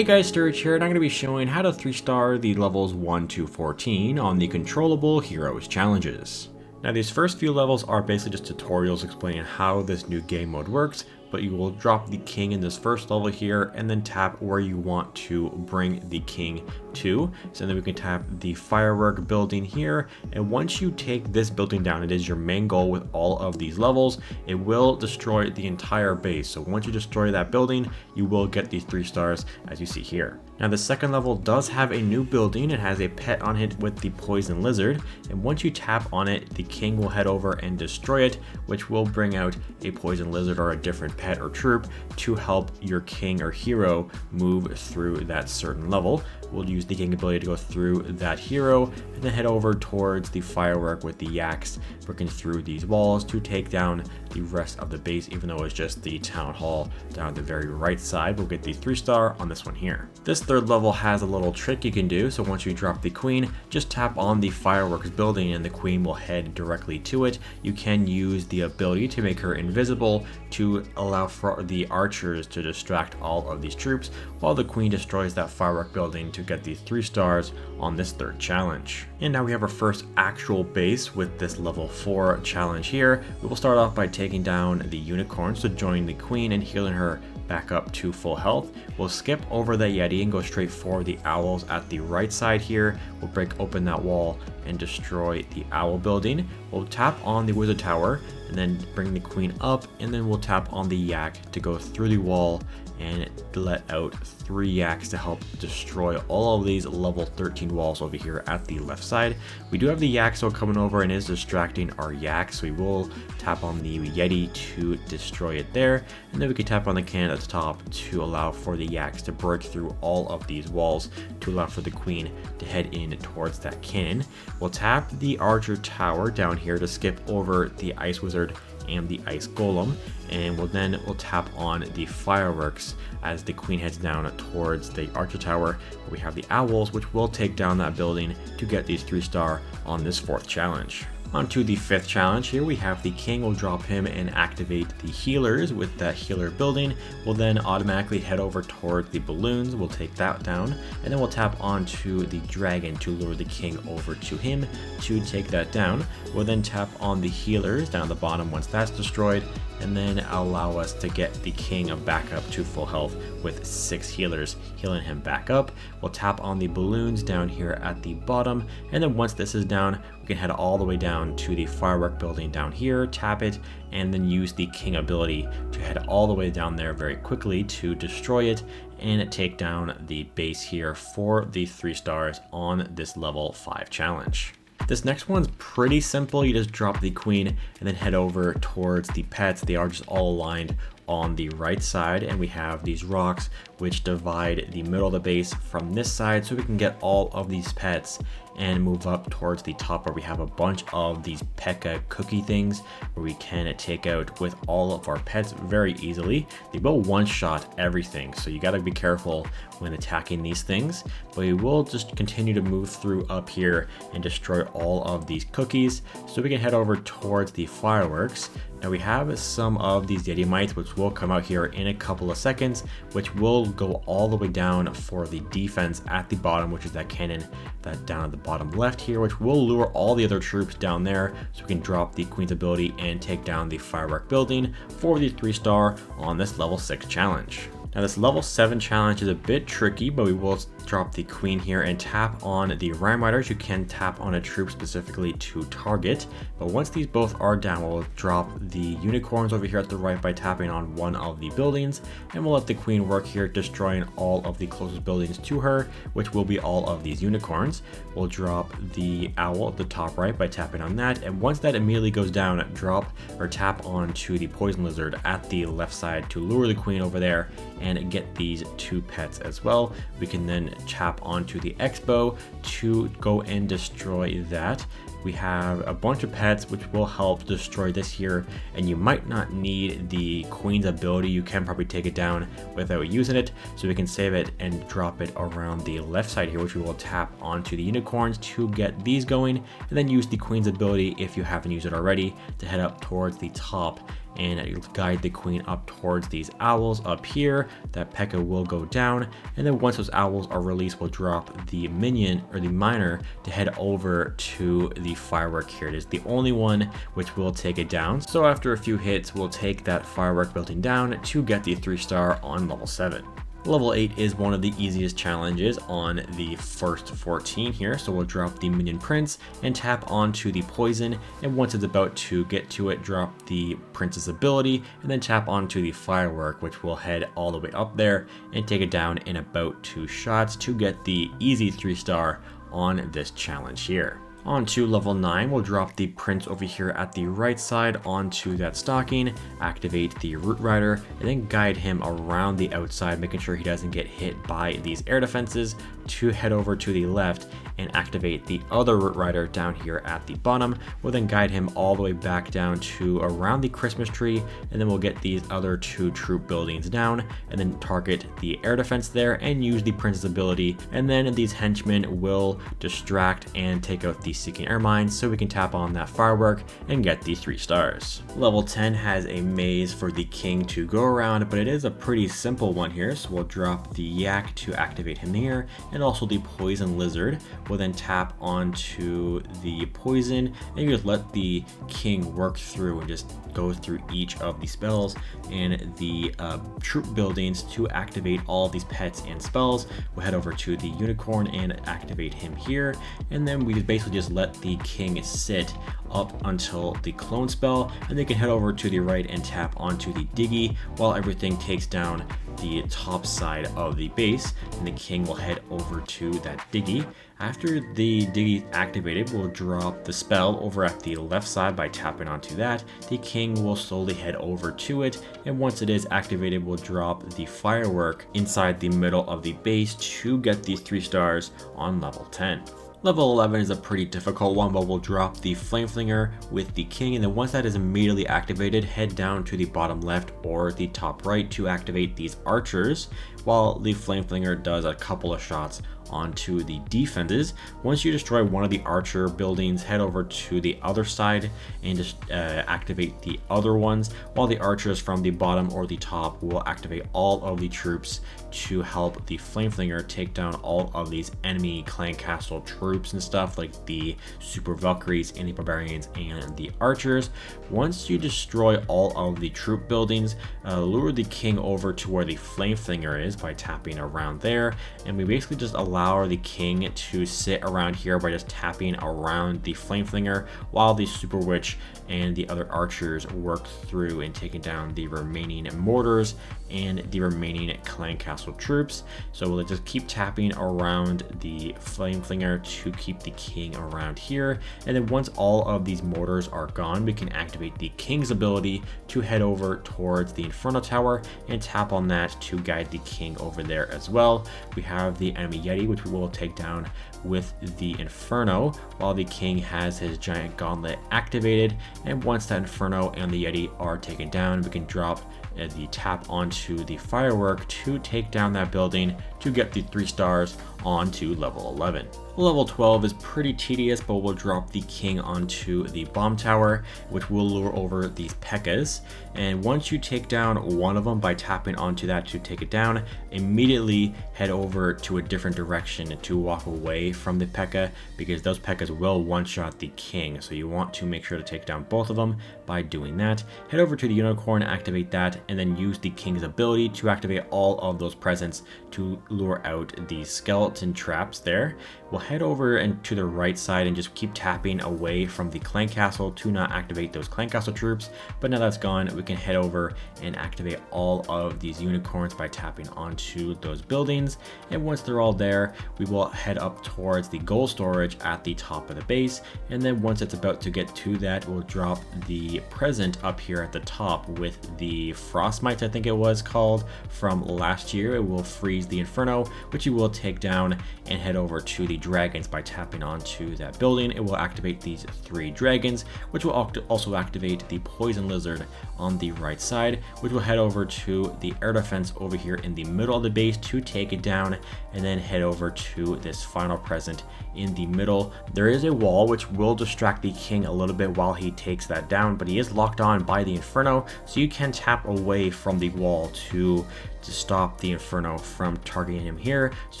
Hey guys, Sturge here, and I'm going to be showing how to 3-star the levels 1 to 14 on the Controllable Heroes challenges. Now these first few levels are basically just tutorials explaining how this new game mode works, but you will drop the king in this first level here and then tap where you want to bring the king to. So then we can tap the firework building here, and once you take this building down, it is your main goal with all of these levels. It will destroy the entire base. So once you destroy that building, you will get these 3 stars as you see here. Now the second level does have a new building. It has a pet on it with the poison lizard, and once you tap on it, the king will head over and destroy it, which will bring out a poison lizard or a different pet or troop to help your king or hero move through that certain level. We'll use the king ability to go through that hero and then head over towards the firework with the yaks, working through these walls to take down the rest of the base, even though it's just the town hall down at the very right side. We'll get the 3-star on this one here. This third level has a little trick you can do. So once you drop the queen, just tap on the fireworks building and the queen will head directly to it. You can use the ability to make her invisible to allow for the archers to distract all of these troops while the queen destroys that firework building to get the 3 stars on this third challenge. And now we have our first actual base with this level 4 challenge here. We will start off by taking down the unicorns to join the queen and healing her back up to full health. We'll skip over the Yeti and go straight for the owls at the right side here. We'll break open that wall and destroy the owl building. We'll tap on the wizard tower and then bring the queen up, and then we'll tap on the yak to go through the wall and let out 3 yaks to help destroy all of these level 13 walls over here at the left side. We do have the yak still coming over and is distracting our yaks, so we will tap on the Yeti to destroy it there, and then we can tap on the cannon at the top to allow for the yaks to break through all of these walls to allow for the queen to head in towards that cannon. We'll tap the archer tower down here to skip over the ice wizard and the ice golem, and we'll tap on the fireworks as the queen heads down towards the archer tower. We have the owls, which will take down that building to get these 3-star on this 4th challenge. On to the 5th challenge. Here we have the king. Will drop him and activate the healers with that healer building. We'll then automatically head over toward the balloons. We'll take that down, and then we'll tap onto the dragon to lure the king over to him to take that down. We'll then tap on the healers down at the bottom once that's destroyed, and then allow us to get the king back up to full health with 6 healers healing him back up. We'll tap on the balloons down here at the bottom, and then once this is down, we can head all the way down to the firework building down here, tap it, and then use the king ability to head all the way down there very quickly to destroy it and take down the base here for the 3 stars on this level 5 challenge. This next one's pretty simple. You just drop the queen and then head over towards the pets. They are just all aligned on the right side, and we have these rocks which divide the middle of the base from this side, so we can get all of these pets and move up towards the top where we have a bunch of these P.E.K.K.A cookie things where we can take out with all of our pets very easily. They will one-shot everything, so you got to be careful when attacking these things, but we will just continue to move through up here and destroy all of these cookies so we can head over towards the fireworks. Now we have some of these Yeti mites which will come out here in a couple of seconds, which will go all the way down for the defense at the bottom, which is that cannon that down at the bottom left here, which will lure all the other troops down there so we can drop the queen's ability and take down the firework building for the 3-star on this level 6 challenge. Now this level 7 challenge is a bit tricky, but we will drop the queen here and tap on the ram riders. You can tap on a troop specifically to target, but once these both are down, we'll drop the unicorns over here at the right by tapping on one of the buildings, and we'll let the queen work here, destroying all of the closest buildings to her, which will be all of these unicorns. We'll drop the owl at the top right by tapping on that, and once that immediately goes down, drop or tap onto the poison lizard at the left side to lure the queen over there and get these 2 pets as well. We can then tap onto the X-bow to go and destroy that. We have a bunch of pets which will help destroy this here, and you might not need the queen's ability. You can probably take it down without using it, so we can save it and drop it around the left side here, which we will tap onto the unicorns to get these going, and then use the queen's ability if you haven't used it already to head up towards the top and guide the queen up towards these owls up here. That P.E.K.K.A will go down, and then once those owls are released, we'll drop the minion or the miner to head over to the firework here. It is the only one which will take it down. So after a few hits, we'll take that firework building down to get the 3-star on level 7. Level 8 is one of the easiest challenges on the first 14 here, so we'll drop the minion prince and tap onto the poison, and once it's about to get to it, drop the prince's ability and then tap onto the firework, which will head all the way up there and take it down in about 2 shots to get the easy 3-star on this challenge here. On to level 9, we'll drop the prince over here at the right side onto that stocking, activate the root rider, and then guide him around the outside, making sure he doesn't get hit by these air defenses, to head over to the left and activate the other root rider down here at the bottom. We'll then guide him all the way back down to around the Christmas tree, and then we'll get these other 2 troop buildings down and then target the air defense there and use the prince's ability, and then these henchmen will distract and take out the seeking air mines so we can tap on that firework and get the 3 stars. Level 10 has a maze for the king to go around, but it is a pretty simple one here, so we'll drop the yak to activate him here, and also the poison lizard. We'll then tap onto the poison, and you just let the king work through and just go through each of the spells and the troop buildings to activate all these pets and spells. We'll head over to the unicorn and activate him here, and then we basically just let the king sit up until the clone spell, and they can head over to the right and tap onto the diggy while everything takes down the top side of the base, and the king will head over to that diggy. After the diggy is activated, we'll drop the spell over at the left side by tapping onto that. The king will slowly head over to it, and once it is activated, we'll drop the firework inside the middle of the base to get the 3 stars on level 10. Level 11 is a pretty difficult one, but we'll drop the flame flinger with the king, and then once that is immediately activated, head down to the bottom left or the top right to activate these archers, while the flame flinger does a couple of shots onto the defenses. Once you destroy one of the archer buildings, head over to the other side and just activate the other ones, while the archers from the bottom or the top will activate all of the troops to help the flame flinger take down all of these enemy clan castle troops and stuff, like the super valkyries and the barbarians and the archers. Once you destroy all of the troop buildings, lure the king over to where the flame flinger is by tapping around there, and we basically just allow the king to sit around here by just tapping around the flame flinger while the super witch and the other archers work through and taking down the remaining mortars and the remaining clan castle troops. So we'll just keep tapping around the flame flinger to keep the king around here, and then once all of these mortars are gone, we can activate the king's ability to head over towards the inferno tower and tap on that to guide the king over there as well. We have the enemy yeti, which we will take down with the inferno, while the king has his giant gauntlet activated, and once that inferno and the yeti are taken down, we can drop the tap onto the firework to take down that building to get the 3 stars onto level 11. Level 12 is pretty tedious, but we'll drop the king onto the bomb tower, which will lure over these P.E.K.K.A s, and once you take down one of them by tapping onto that to take it down, immediately head over to a different direction to walk away from the P.E.K.K.A, because those P.E.K.K.A s will one-shot the king, so you want to make sure to take down both of them by doing that. Head over to the unicorn, activate that, and then use the king's ability to activate all of those presents to lure out the skeleton traps there. We'll head over and to the right side and just keep tapping away from the clan castle to not activate those clan castle troops, but now that's gone, we can head over and activate all of these unicorns by tapping onto those buildings, and once they're all there, we will head up towards the gold storage at the top of the base, and then once it's about to get to that, we'll drop the present up here at the top with the frost mites, I think it was called, from last year. It will freeze the inferno, which you will take down and head over to the dragons by tapping onto that building. It will activate these 3 dragons, which will also activate the poison lizard on the right side, which will head over to the air defense over here in the middle of the base to take it down, and then head over to this final present in the middle. There is a wall which will distract the king a little bit while he takes that down, but he is locked on by the Inferno, so you can tap away from the wall to stop the Inferno from targeting him here. So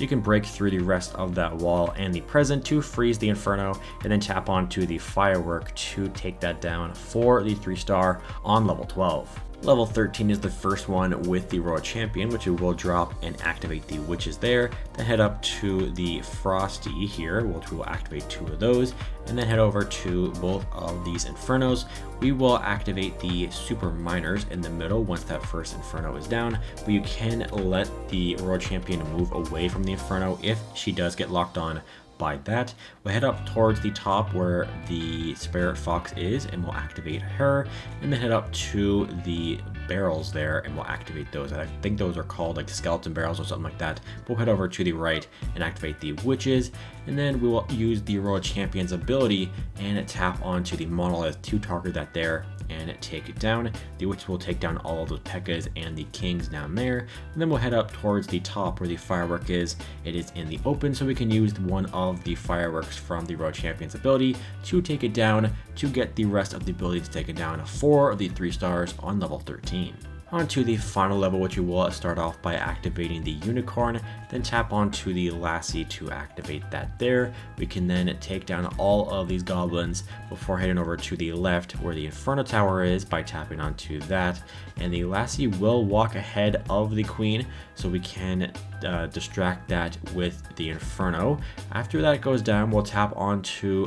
you can break through the rest of that wall and the present to freeze the Inferno, and then tap onto the firework to take that down for the 3-star on level 12. Level 13 is the first one with the Royal Champion, which it will drop and activate the witches there. Then head up to the Frosty here, which will activate 2 of those, and then head over to both of these Infernos. We will activate the Super Miners in the middle once that first Inferno is down, but you can let the Royal Champion move away from the Inferno if she does get locked on by that. We'll head up towards the top where the Spirit Fox is, and we'll activate her, and then head up to the barrels there, and we'll activate those. I think those are called like skeleton barrels or something like that. We'll head over to the right and activate the witches, and then we will use the Royal Champion's ability and tap onto the monolith to target that there and take it down. The witch will take down all of those P.E.K.K.A.s and the kings down there, and then we'll head up towards the top where the firework is. It is in the open, so we can use one of the fireworks from the Royal Champion's ability to take it down to get the rest of the ability to take it down 4 of the 3 stars on level 13. On to the final level, which you will start off by activating the Unicorn, then tap onto the Lassie to activate that there. We can then take down all of these goblins before heading over to the left where the Inferno Tower is by tapping onto that, and the Lassie will walk ahead of the Queen, so we can distract that with the Inferno. After that goes down, we'll tap onto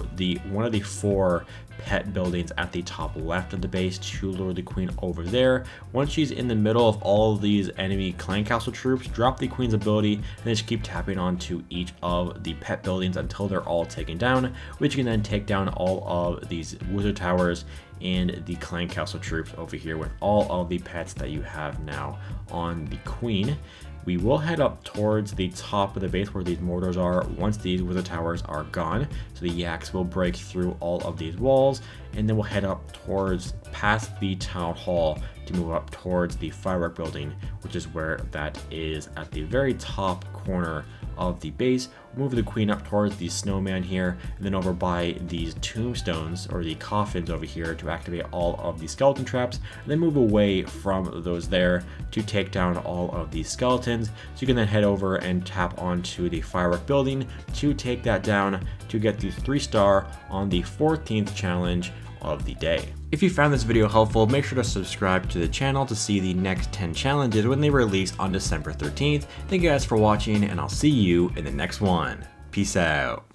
one of the 4 pet buildings at the top left of the base to lure the Queen over there. Once she's in the middle of all of these enemy clan castle troops, drop the Queen's ability and then just keep tapping onto each of the pet buildings until they're all taken down, which can then take down all of these wizard towers and the clan castle troops over here with all of the pets that you have now on the Queen. We will head up towards the top of the base where these mortars are once these wizard towers are gone. So the yaks will break through all of these walls, and then we'll head up towards past the town hall to move up towards the firework building, which is where that is at the very top corner of the base. Move the Queen up towards the snowman here, and then over by these tombstones or the coffins over here to activate all of the skeleton traps, and then move away from those there to take down all of these skeletons. So you can then head over and tap onto the firework building to take that down to get the 3-star on the 14th challenge of the day. If you found this video helpful, make sure to subscribe to the channel to see the next 10 challenges when they release on December 13th. Thank you guys for watching, and I'll see you in the next one. Peace out.